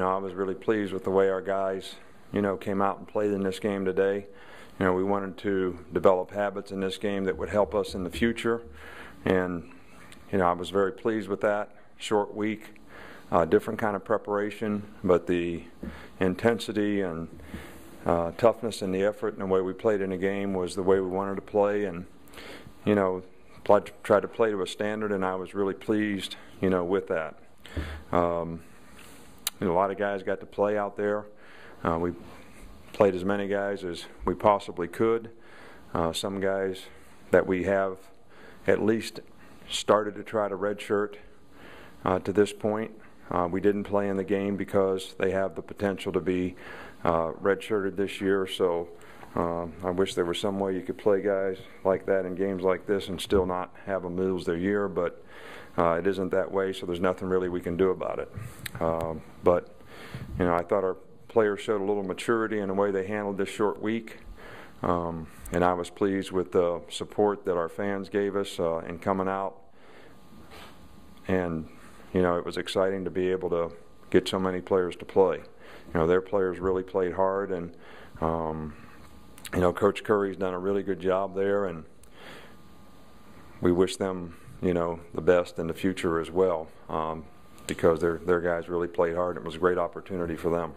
I was really pleased with the way our guys, came out and played in this game today. We wanted to develop habits in this game that would help us in the future, and I was very pleased with that. Short week, different kind of preparation, but the intensity and toughness and the effort and the way we played in the game was the way we wanted to play, and tried to play to a standard, and I was really pleased, with that. A lot of guys got to play out there. We played as many guys as we possibly could. Some guys that we have at least started to try to redshirt to this point. We didn't play in the game because they have the potential to be redshirted this year, so I wish there was some way you could play guys like that in games like this and still not have them lose their year, but it isn't that way, so there's nothing really we can do about it. But I thought our players showed a little maturity in the way they handled this short week, and I was pleased with the support that our fans gave us in coming out, and it was exciting to be able to get so many players to play. Their players really played hard, and Coach Curry's done a really good job there, and we wish them, the best in the future as well, because their guys really played hard. It was a great opportunity for them.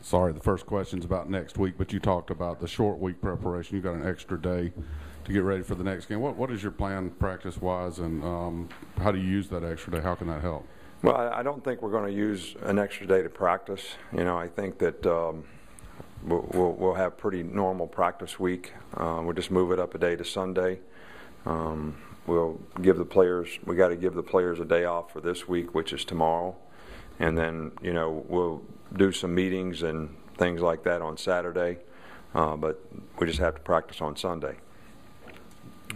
Sorry, the first question's about next week, but you talked about the short week preparation. You got an extra day to get ready for the next game. What is your plan practice-wise, and how do you use that extra day? How can that help? Well, I don't think we're going to use an extra day to practice. I think that we'll have pretty normal practice week. We'll just move it up a day to Sunday. We'll give the players, we got to give the players a day off for this week, which is tomorrow. And then, we'll do some meetings and things like that on Saturday, but we just have to practice on Sunday.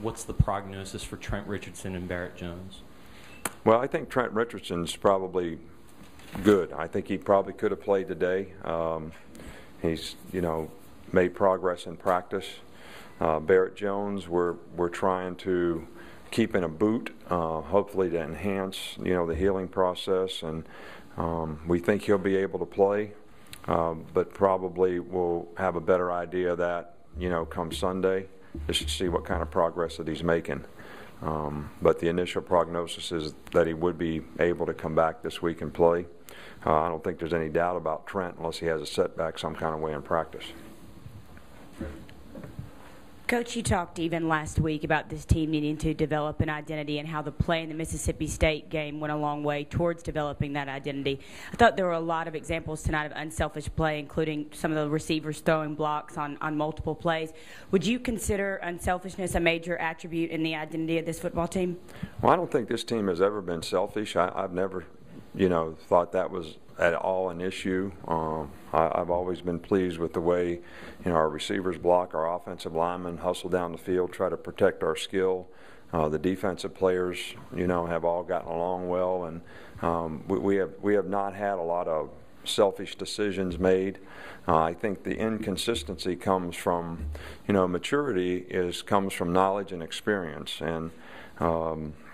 What's the prognosis for Trent Richardson and Barrett Jones? Well, I think Trent Richardson's probably good. I think he probably could have played today. He's, made progress in practice. Barrett Jones, we're trying to keep in a boot, hopefully to enhance, the healing process, and we think he'll be able to play, but probably we'll have a better idea of that, come Sunday, just to see what kind of progress that he's making. But the initial prognosis is that he would be able to come back this week and play. I don't think there's any doubt about Trent unless he has a setback some kind of way in practice. Coach, you talked even last week about this team needing to develop an identity and how the play in the Mississippi State game went a long way towards developing that identity. I thought there were a lot of examples tonight of unselfish play, including some of the receivers throwing blocks on multiple plays. Would you consider unselfishness a major attribute in the identity of this football team? Well, I don't think this team has ever been selfish. I've never, thought that was at all an issue. I've always been pleased with the way, our receivers block, our offensive linemen hustle down the field, try to protect our skill. The defensive players, have all gotten along well, and we have not had a lot of selfish decisions made. I think the inconsistency comes from, maturity comes from knowledge and experience, and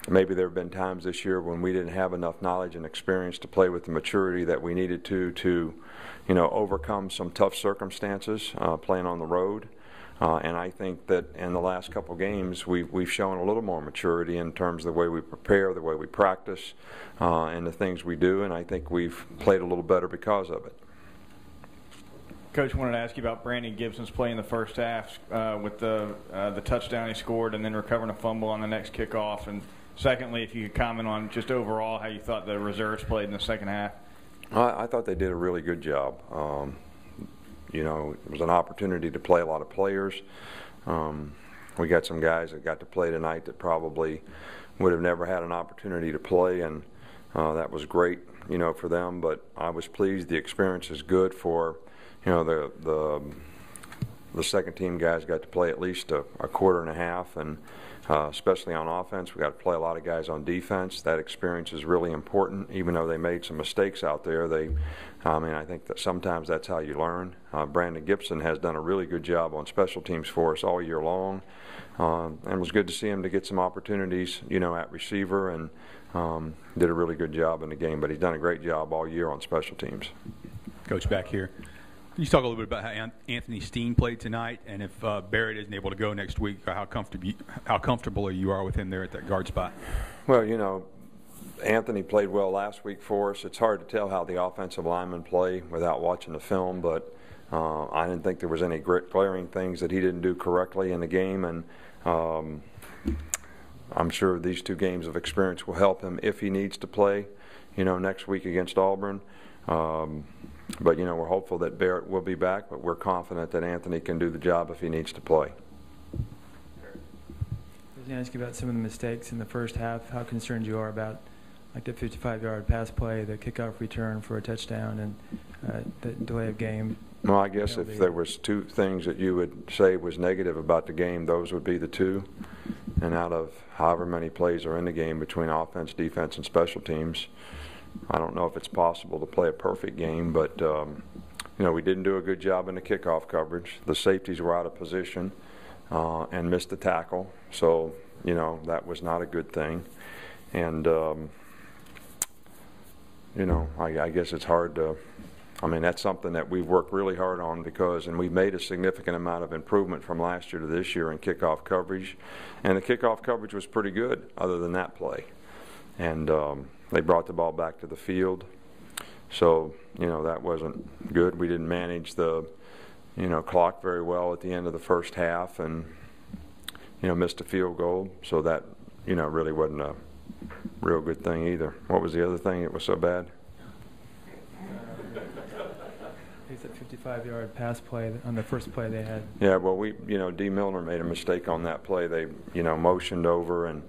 maybe there have been times this year when we didn't have enough knowledge and experience to play with the maturity that we needed to overcome some tough circumstances playing on the road. And I think that in the last couple games we've shown a little more maturity in terms of the way we prepare, the way we practice, and the things we do, and I think we've played a little better because of it. Coach, wanted to ask you about Brandon Gibson's play in the first half with the touchdown he scored and then recovering a fumble on the next kickoff. And secondly, if you could comment on just overall how you thought the reserves played in the second half. I thought they did a really good job. It was an opportunity to play a lot of players. We got some guys that got to play tonight that probably would have never had an opportunity to play, and that was great, for them. But I was pleased. The experience is good for, the second team guys got to play at least a quarter and a half, and especially on offense. We got to play a lot of guys on defense. That experience is really important, even though they made some mistakes out there. I think that sometimes that's how you learn. Brandon Gibson has done a really good job on special teams for us all year long, and it was good to see him to get some opportunities, at receiver, and did a really good job in the game. But he's done a great job all year on special teams. Coach, back here. Can you talk a little bit about how Anthony Steen played tonight, and if Barrett isn't able to go next week, how comfortable you are with him there at that guard spot? Well, Anthony played well last week for us. It's hard to tell how the offensive linemen play without watching the film, but I didn't think there was any glaring things that he didn't do correctly in the game, and I'm sure these 2 games of experience will help him if he needs to play, next week against Auburn. But we're hopeful that Barrett will be back, but we're confident that Anthony can do the job if he needs to play. I was going to ask you about some of the mistakes in the first half, how concerned you are about the 55-yard pass play, the kickoff return for a touchdown, and the delay of game. Well, I guess if there was 2 things that you would say was negative about the game, those would be the 2. And out of however many plays are in the game between offense, defense, and special teams, I don't know if it's possible to play a perfect game, but we didn't do a good job in the kickoff coverage. The safeties were out of position and missed the tackle, so that was not a good thing. And I guess it's hard to. That's something that we've worked really hard on and we've made a significant amount of improvement from last year to this year in kickoff coverage, and the kickoff coverage was pretty good other than that play. And they brought the ball back to the field. So, that wasn't good. We didn't manage the, clock very well at the end of the first half and, missed a field goal. So that, really wasn't a real good thing either. What was the other thing that was so bad? It's a 55-yard pass play on the first play they had. Yeah, well, D. Milner made a mistake on that play. They, motioned over and,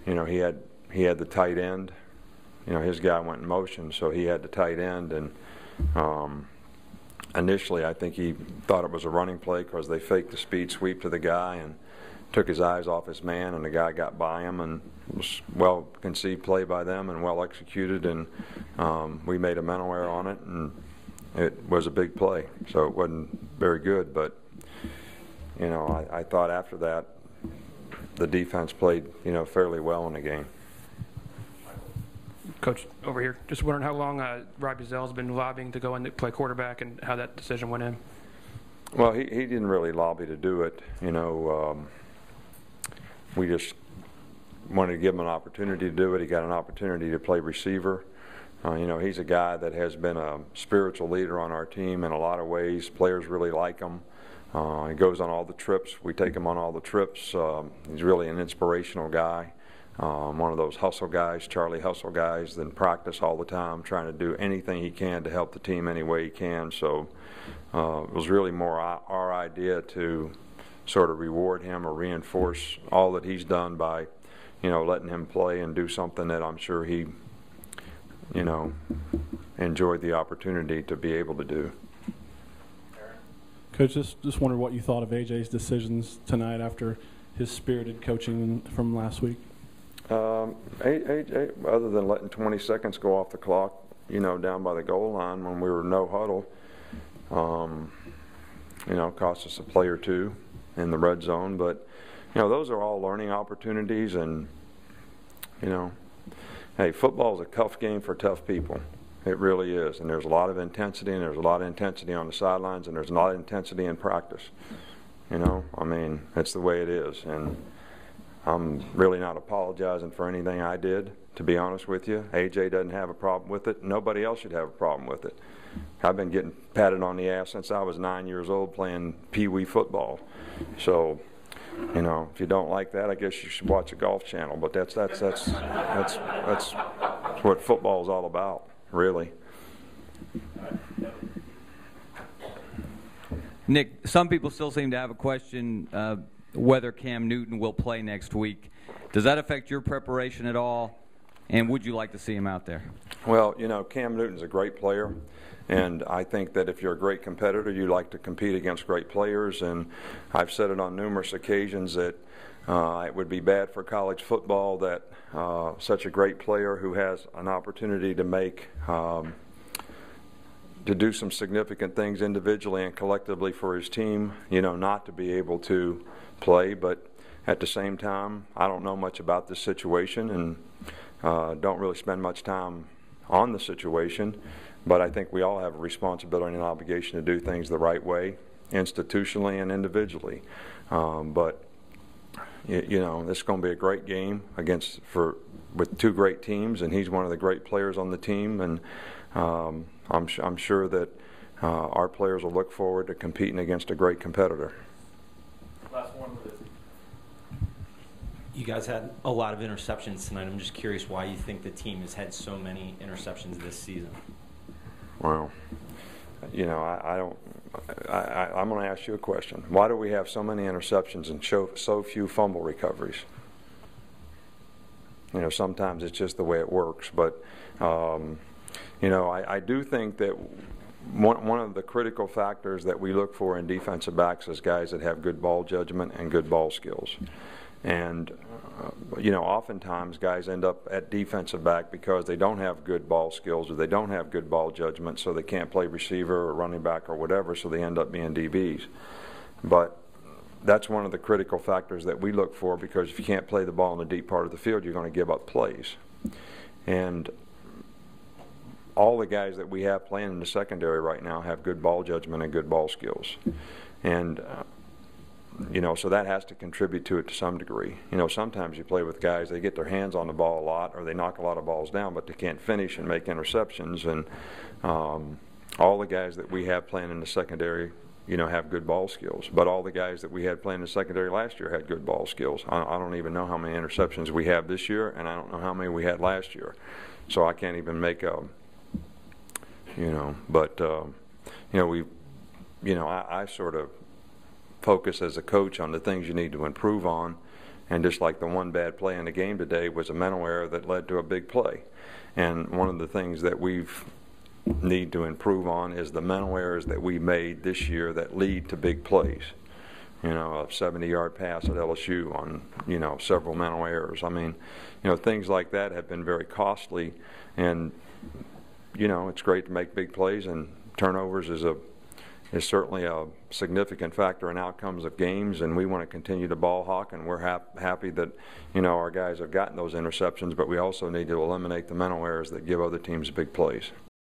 he had the tight end. His guy went in motion, so he had the tight end. And initially, I think he thought it was a running play because they faked the speed sweep to the guy and took his eyes off his man, and the guy got by him. And it was well-conceived play by them and well-executed. And we made a mental error on it, and it was a big play. So it wasn't very good. But, I thought after that, the defense played, fairly well in the game. Coach, over here, just wondering how long Robbie Zell's been lobbying to go in to play quarterback and how that decision went in. Well, he didn't really lobby to do it. We just wanted to give him an opportunity to do it. He got an opportunity to play receiver. He's a guy that has been a spiritual leader on our team in a lot of ways. Players really like him. He goes on all the trips. We take him on all the trips. He's really an inspirational guy. One of those hustle guys, Charlie Hustle guys, that practice all the time, trying to do anything he can to help the team any way he can. So it was really more our idea to sort of reward him or reinforce all that he's done by, letting him play and do something that I'm sure he, enjoyed the opportunity to be able to do. Coach, just wondered what you thought of AJ's decisions tonight after his spirited coaching from last week. AJ, other than letting 20 seconds go off the clock, down by the goal line when we were no huddle, cost us a play or 2 in the red zone. But, those are all learning opportunities. And, hey, football is a tough game for tough people. It really is. And there's a lot of intensity, and there's a lot of intensity on the sidelines, and there's a lot of intensity in practice. It's the way it is. And I'm really not apologizing for anything I did, to be honest with you. AJ doesn't have a problem with it. Nobody else should have a problem with it. I've been getting patted on the ass since I was 9 years old playing pee-wee football. So, if you don't like that, I guess you should watch a Golf Channel. But that's what football is all about, really. Nick, some people still seem to have a question whether Cam Newton will play next week. Does that affect your preparation at all, and would you like to see him out there? Well, Cam Newton's a great player, and I think that if you're a great competitor, you like to compete against great players. And I've said it on numerous occasions that It would be bad for college football that such a great player who has an opportunity to make to do some significant things individually and collectively for his team, not to be able to play. But at the same time, I don't know much about this situation and don't really spend much time on the situation. But I think we all have a responsibility and an obligation to do things the right way, institutionally and individually. But this is going to be a great game with two great teams, and he's one of the great players on the team. And I'm sure that our players will look forward to competing against a great competitor. Last one with this. You guys had a lot of interceptions tonight. I'm just curious why you think the team has had so many interceptions this season. Well, I'm going to ask you a question. Why do we have so many interceptions and so few fumble recoveries? Sometimes it's just the way it works. But, I do think that one of the critical factors that we look for in defensive backs is guys that have good ball judgment and good ball skills. And, oftentimes guys end up at defensive back because they don't have good ball skills or they don't have good ball judgment, so they can't play receiver or running back or whatever, so they end up being DBs. But that's one of the critical factors that we look for, because if you can't play the ball in the deep part of the field, you're going to give up plays. And all the guys that we have playing in the secondary right now have good ball judgment and good ball skills. And so that has to contribute to it to some degree. Sometimes you play with guys, they get their hands on the ball a lot, or they knock a lot of balls down, but they can't finish and make interceptions. And all the guys that we have playing in the secondary, have good ball skills. But all the guys that we had playing in the secondary last year had good ball skills. I don't even know how many interceptions we have this year, and I don't know how many we had last year. So I can't even make I sort of focus as a coach on the things you need to improve on, and just like the one bad play in the game today was a mental error that led to a big play. And one of the things that we've need to improve on is the mental errors that we made this year that lead to big plays. A 70-yard pass at LSU on several mental errors. I mean, things like that have been very costly, and it's great to make big plays, and turnovers is certainly a significant factor in outcomes of games, and we want to continue to ball hawk, and we're happy that our guys have gotten those interceptions, but we also need to eliminate the mental errors that give other teams big plays.